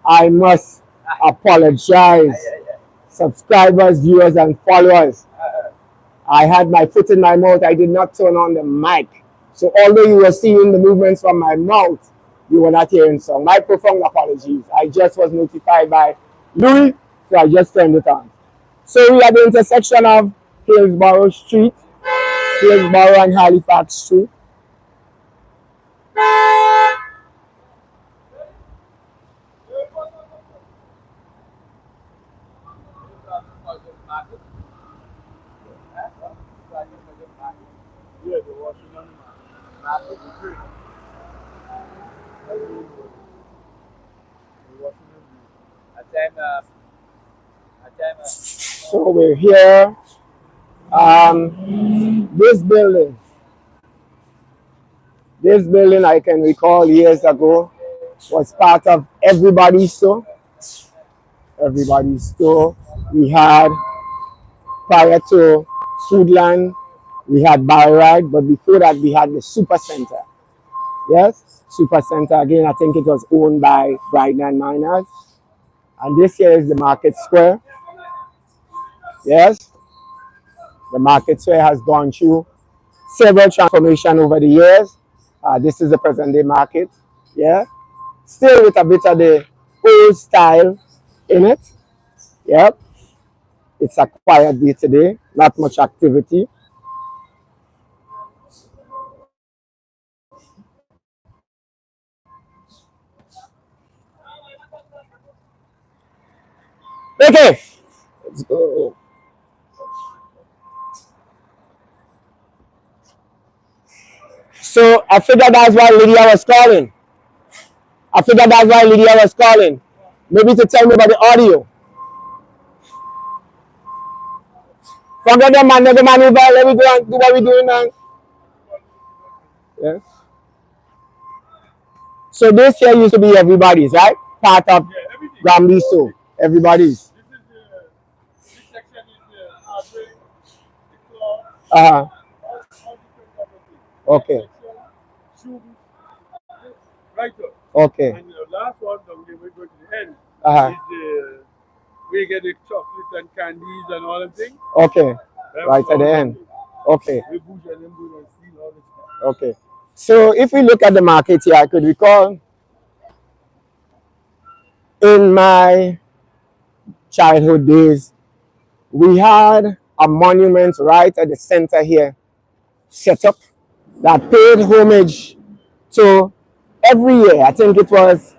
I must apologize, subscribers, viewers, and followers. I had my foot in my mouth. I did not turn on the mic. So although you were seeing the movements from my mouth, you were not hearing some. My profound apologies. I just was notified by Louis, so I just turned it on. So we are at the intersection of Hillsborough Street, Hillsborough and Halifax Street. So we're here. This building I can recall years ago was part of everybody's store. Everybody's store. We had, prior to Foodland, we had Barride, but before that we had the Super Center. Yes, Super Center. Again, I think it was owned by Brighton Miners. And this here is the Market Square. Yes, the Market Square has gone through several transformations over the years. This is the present day market. Yeah, still with a bit of the old style in it. Yep, it's a quiet day today, not much activity. Okay, let's go. So I figured that's why Lydia was calling. I figured that's why Lydia was calling. Maybe to tell me about the audio. Forget them, man. Never man, let me go and do what we're doing now. Yeah. So this here used to be everybody's, right? Part of Grammy, so everybody's. Uh-huh. Okay. Okay. And the last one, we go to the end, is the we get the chocolate and candies and all the things. Okay. Right at the end. Okay. Okay. So if we look at the market here, I could recall in my childhood days, we had a monument right at the center here set up that paid homage to every year. I think it was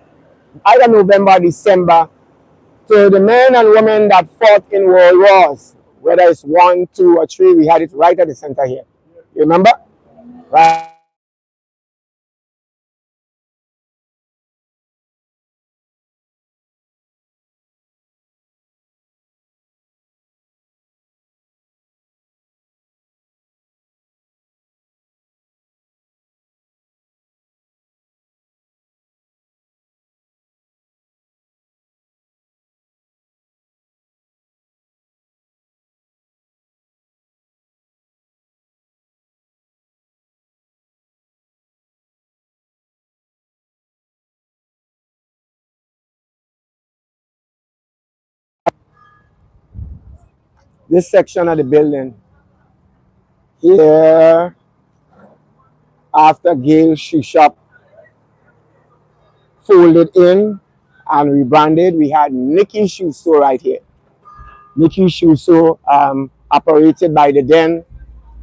either November or December, to the men and women that fought in world wars, whether it's 1, 2, or 3. We had it right at the center here. You remember? Right. This section of the building here, after Gale Shoe Shop folded in and rebranded, we had Nicky Shoe Store right here. Nicky Shoe Store, operated by the then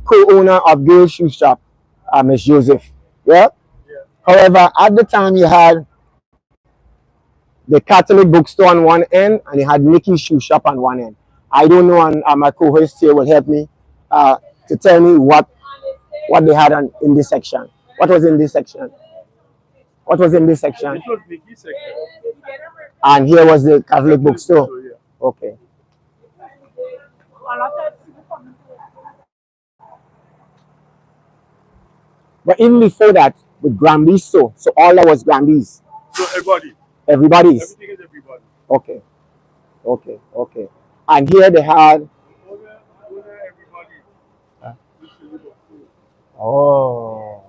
co-owner of Gale Shoe Shop, Ms. Joseph. Yeah? However, at the time you had the Catholic bookstore on one end and you had Nicky Shoe Shop on one end. I don't know, and my co-host here will help me to tell me what they had in this section. What was in this section? What was in this section? This was Nicky's section. And here was the Catholic bookstore. Okay. But even before that, with Granby's store, so all that was Granby's. So everybody. Everybody's. Everything is everybody. Okay. Okay. Okay. And here they had. Oh.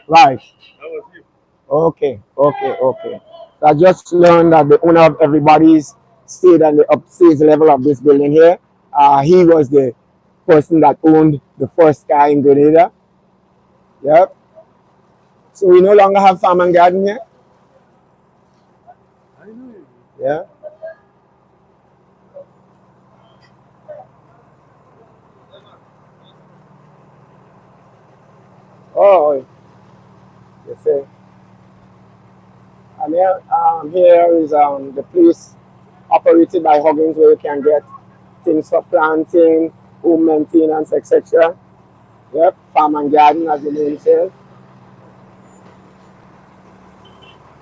Right. That was him. Okay, okay, okay. So I just learned that the owner of everybody's stayed on the upstairs level of this building here. He was the person that owned the first car in Grenada. Yep. So we no longer have farm and garden here. Yeah. Oh, you see. And here is the place operated by Huggins where you can get things for planting, home maintenance, etc. Yep, farm and garden as the name says.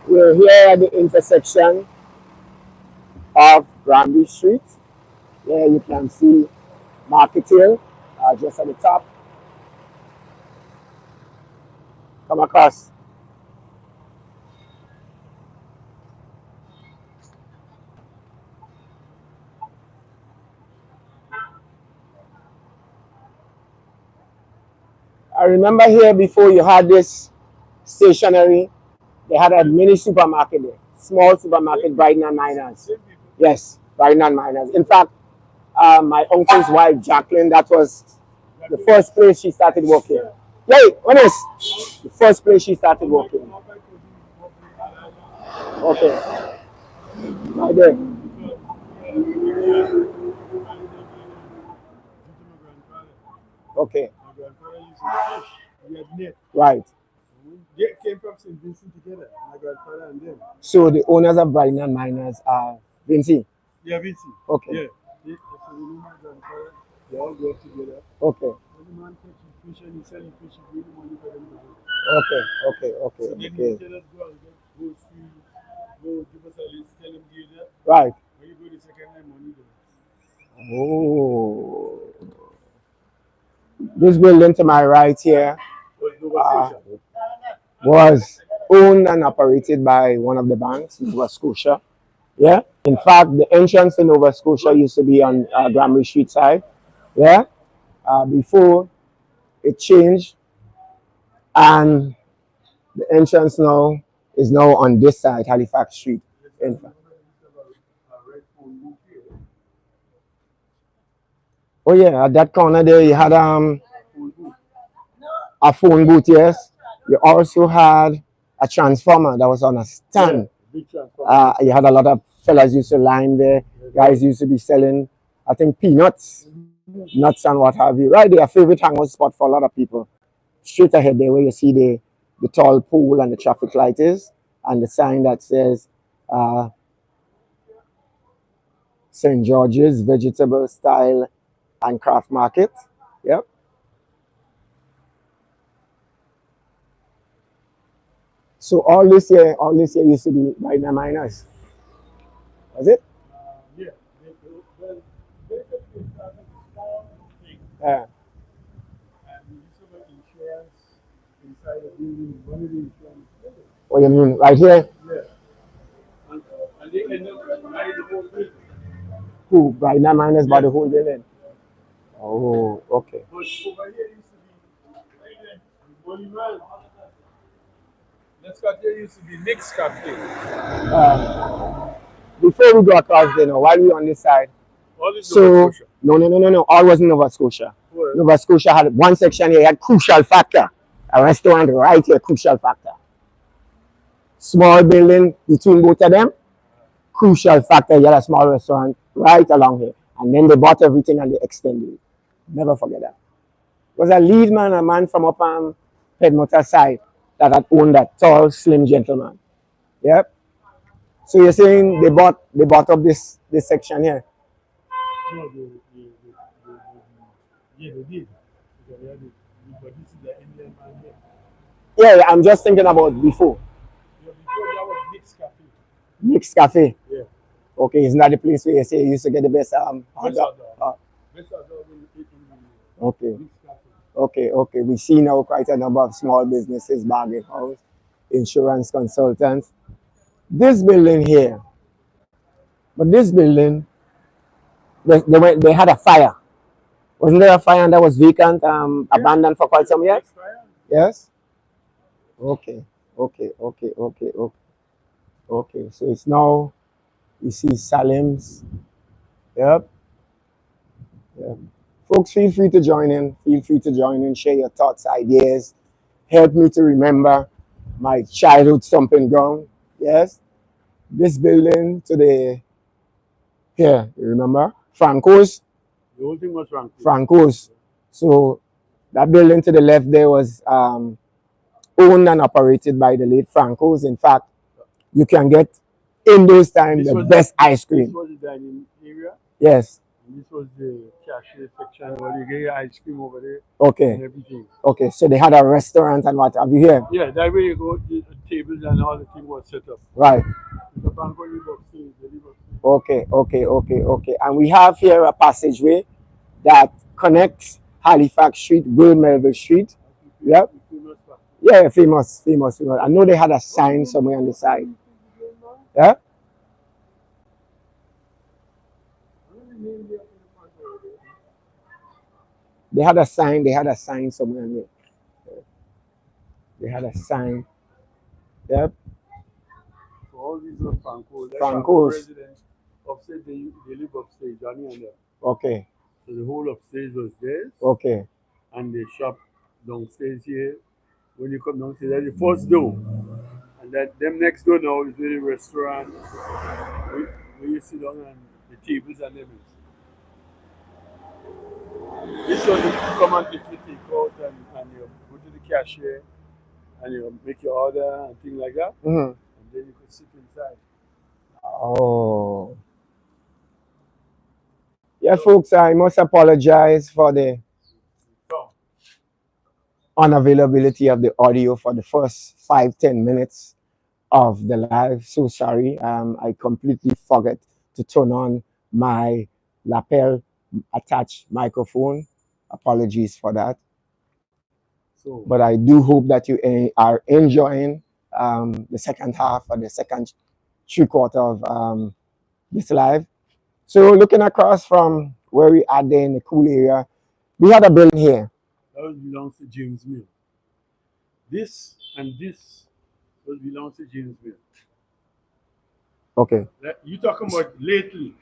We're here at the intersection of Granby Street. There you can see Market Hill just at the top. Come across. I remember here before you had this stationery, they had a mini supermarket there, small supermarket, Brighton and Miners. Yes, Brighton and Miners. In fact, my uncle's wife, Jacqueline, that was the first place she started working. Wait, what is the first place she started working? Okay, right there. Okay, right. So the owners of Brighton and Miners are Vinci. Okay. Okay. Okay. Okay. Okay. Okay. Right. Oh. This building to my right here uh, was owned and operated by one of the banks, Nova Scotia. Yeah. In fact, the entrance in Nova Scotia used to be on Granby Street side. Yeah. Before it changed, and the entrance now is now on this side, Halifax Street. In fact. Oh yeah, at that corner there you had a phone booth, yes. You also had a transformer that was on a stand. You had a lot of fellas used to line there. Guys used to be selling, I think, peanuts, nuts and what have you. Right there, a favorite hangout spot for a lot of people. Straight ahead there where you see the tall pole and the traffic light is, and the sign that says uh, St. George's Vegetable Style and Craft Market. Yep. So all this year used to be by the miners. Was it? Yeah. What you mean? Right here? Who? By the miners by the whole building. Oh, okay. Before we go across there now, while we on this side, so no. All wasn't Nova Scotia. Nova Scotia had one section here, had Crucial Factor. A restaurant right here, Crucial Factor. Small building between both of them, Crucial Factor. You had a small restaurant right along here. And then they bought everything and they extended it. Never forget that. It was a lead man, a man from up on Pedmotor side that had owned that tall, slim gentleman. Yep. So you're saying they bought up this section here? Yeah, I'm just thinking about before. Mixed Cafe. Okay, isn't that the place where you say you used to get the best hot dog? Okay. Okay. We see now quite a number of small businesses, bargain house, insurance consultants. This building here, but this building, they had a fire. Wasn't there a fire and that was vacant, abandoned for quite some years? Yes. Okay. Okay, okay, okay, okay, okay. So it's now, you see Salim's. Yep, yep. Folks, feel free to join in. Feel free to join in, share your thoughts, ideas. Help me to remember my childhood stomping ground. Yes, this building to the, here, you remember? Franco's? The whole thing was Franco. Franco's. So that building to the left there was owned and operated by the late Franco's. In fact, you can get in those times the best ice This cream. was the dining area, Yes. and this was the cashier section where you get your ice cream over there and Okay. everything. Okay. So they had a restaurant and what have you here? Yeah, that way you go, the tables and all the thing was set up. Right. The Franco live upstairs, they live upstairs. Okay. Okay. Okay. Okay. And we have here a passageway that connects Halifax Street, Will Melville Street. Yep. The famous one. Yeah, famous, famous, famous. I know they had a sign somewhere on the side. Yeah. They had a sign. They had a sign somewhere on there. They had a sign. Yep. So all these were Franco. Like Franco's. residents upstairs, they live upstairs, Johnny and them. Okay. So the whole upstairs was theirs, Okay. and the shop downstairs here. When you come downstairs, that's the first door. And that them next door now is really restaurant where you sit down and the tables and them is. This one you come and take your takeout and you go to the cashier and you make your order and things like that. Mm-hmm. And then you could sit inside. Oh. Yeah, folks, I must apologize for the So, unavailability of the audio for the first 5-10 minutes of the live. So sorry. I completely forgot to turn on my lapel attached microphone. Apologies for that. so But I do hope that you are enjoying the second half or the second 3/4 of this live. So looking across from where we are there in the cool area, we had a building here. that belongs to James Mill. This and this belongs to James Mill. Okay. You talking about lately,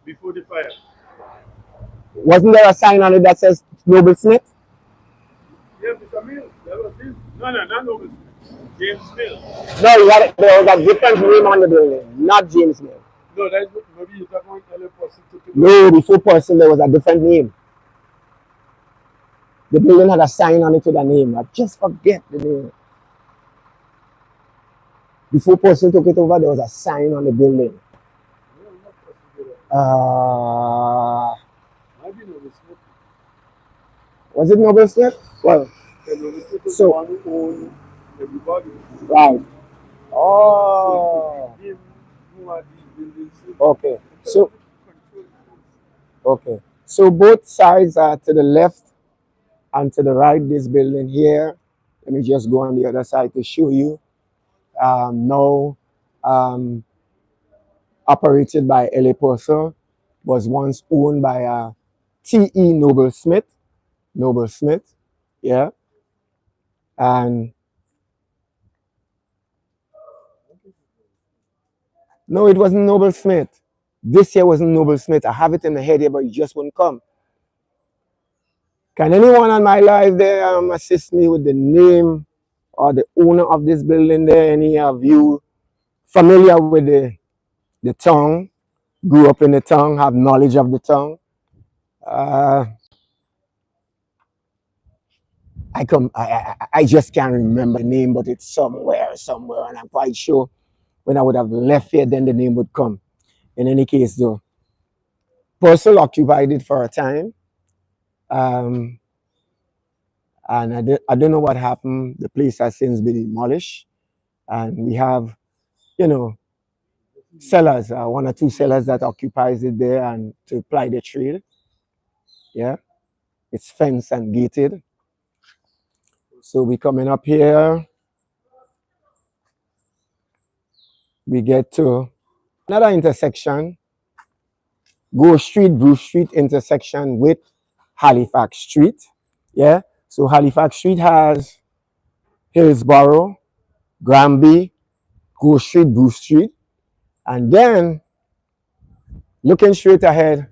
before the fire. Wasn't there a sign on it that says Noble Smith? Yeah, Mr. Mill. That was his. No, not Noble Smith. James Mill. No, there was a different name on the building, not James Mill. No, that's maybe you're talking about Ellen Person. No, before Person there was a different name. The building had a sign on it with a name. I just forget the name. Before Person took it over, there was a sign on the building. Maybe Noble Smith. Was it Noble Smith? Well, Noble Smith was so, the one who owned everybody. Right. Oh. So him who had these buildings. Okay. So, okay. So both sides are to the left and to the right. This building here. Let me just go on the other side to show you. Now operated by L.A. Purcell, was once owned by T.E. Noble Smith. Noble Smith, yeah. And no, it wasn't Noble Smith. This here wasn't Noble Smith. I have it in the head here, but it just wouldn't come. Can anyone on my live there assist me with the name or the owner of this building there? Any of you familiar with the tongue? Grew up in the tongue, have knowledge of the tongue? I just can't remember the name, but it's somewhere, and I'm quite sure when I would have left here, then the name would come. In any case, though, Purcell occupied it for a time, and I don't know what happened. The place has since been demolished, and we have, sellers, one or two sellers that occupies it there and to ply the trade. Yeah, it's fenced and gated. So we coming up here. We get to another intersection, Bruce Street intersection with Halifax Street. Yeah, so Halifax Street has Hillsborough, Granby, Go Street, Bruce Street, and then looking straight ahead,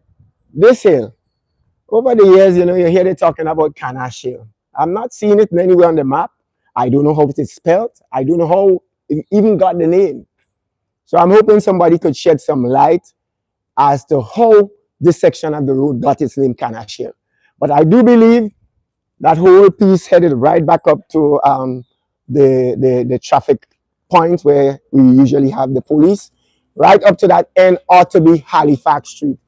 this hill. Over the years, you hear they talking about Canash Hill. I'm not seeing it anywhere on the map. I don't know how it is spelled. I don't know how it even got the name. So I'm hoping somebody could shed some light as to how this section of the road got its name Canash Hill. But I do believe that whole piece headed right back up to the traffic point where we usually have the police. Right up to that end ought to be Halifax Street.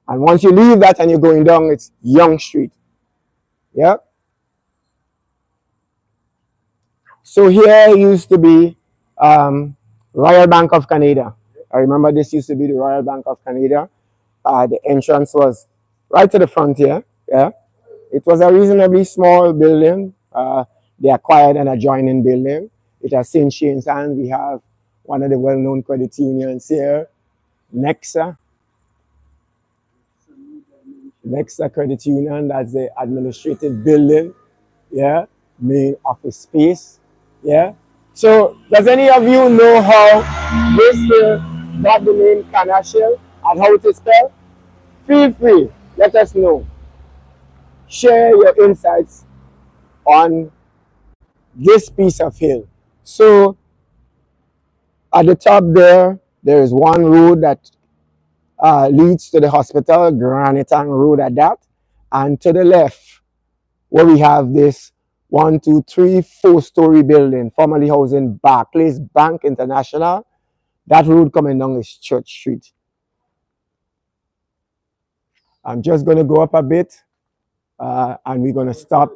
And once you leave that and you're going down, it's Young Street. Yeah. So here used to be Royal Bank of Canada. I remember this used to be the Royal Bank of Canada. The entrance was right to the front here. Yeah. It was a reasonably small building. They acquired an adjoining building. It has since changed hands. We have one of the well-known credit unions here, Nexa. Nexa Credit Union, that's the administrative building. Yeah. Main office space. Yeah. So, does any of you know how this hill got the name Canashil and how it is spelled? Feel free, let us know. Share your insights on this piece of hill. So, at the top there is one road that leads to the hospital, Granitang Road at that. And to the left, where we have this 4-story building, formerly housing Barclays Bank International. That road coming down is Church Street. I'm just going to go up a bit and we're going to stop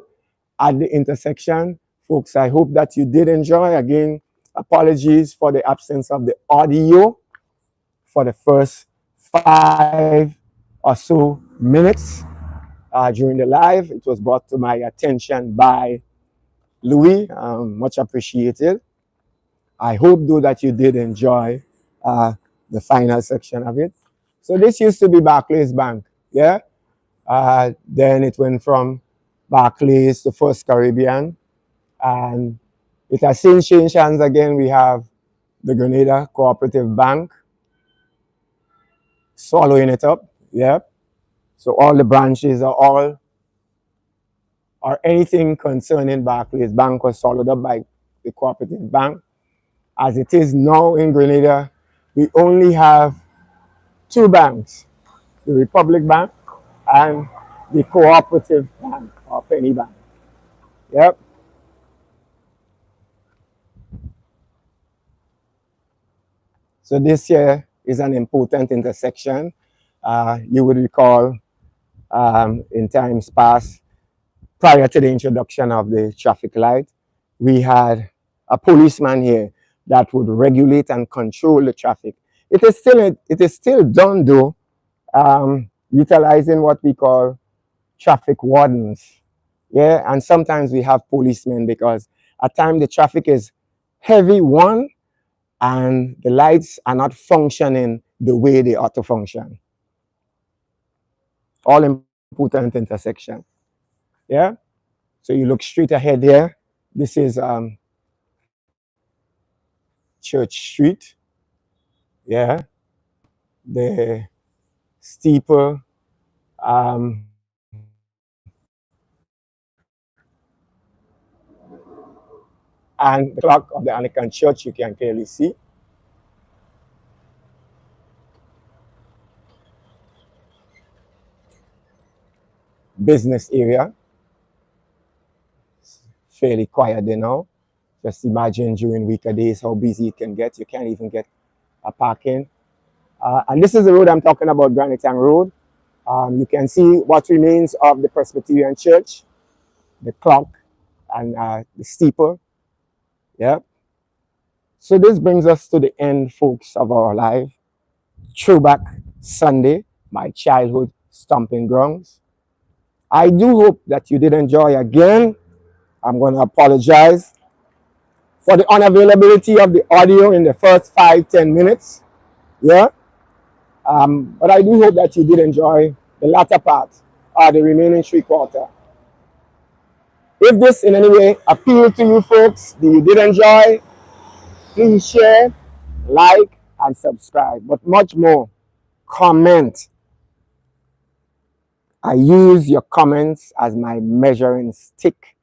at the intersection. Folks, I hope that you did enjoy. Again, apologies for the absence of the audio for the first 5 or so minutes during the live. It was brought to my attention by Louis. Much appreciated. I hope, though, that you did enjoy the final section of it. So this used to be Barclays Bank, yeah? Then it went from Barclays to First Caribbean, and it has since changed hands again. We have the Grenada Cooperative Bank swallowing it up, yeah? So all the branches or anything concerning Barclays Bank was swallowed up by the Cooperative Bank. As it is now in Grenada, we only have 2 banks, the Republic Bank and the Cooperative Bank or Penny Bank. Yep. So this here is an important intersection. You would recall in times past, prior to the introduction of the traffic light, we had a policeman here that would regulate and control the traffic. It is still done though, utilizing what we call traffic wardens. Yeah, and sometimes we have policemen because at times the traffic is heavy one and the lights are not functioning the way they ought to function. All important intersection. Yeah. So you look straight ahead here. This is Church Street. Yeah. The steeple. And the clock of the Anglican Church you can clearly see. Business area. Fairly quiet there now. Just imagine during weekdays how busy it can get. You can't even get a parking. And this is the road I'm talking about, Granitang Road. You can see what remains of the Presbyterian Church, the clock, and the steeple. Yep. So this brings us to the end, folks, of our live. Throwback Sunday, my childhood stomping grounds. I do hope that you did enjoy again. I'm going to apologize for the unavailability of the audio in the first 5-10 minutes. Yeah. But I do hope that you did enjoy the latter part, the remaining 3/4. If this in any way appealed to you folks, you did enjoy, please share, like, and subscribe. But much more, comment. I use your comments as my measuring stick,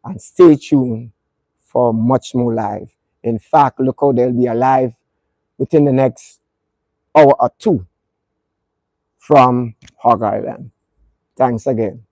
and stay tuned for much more live. In fact, look how they'll be alive within the next hour or two from Hog Island. Thanks again.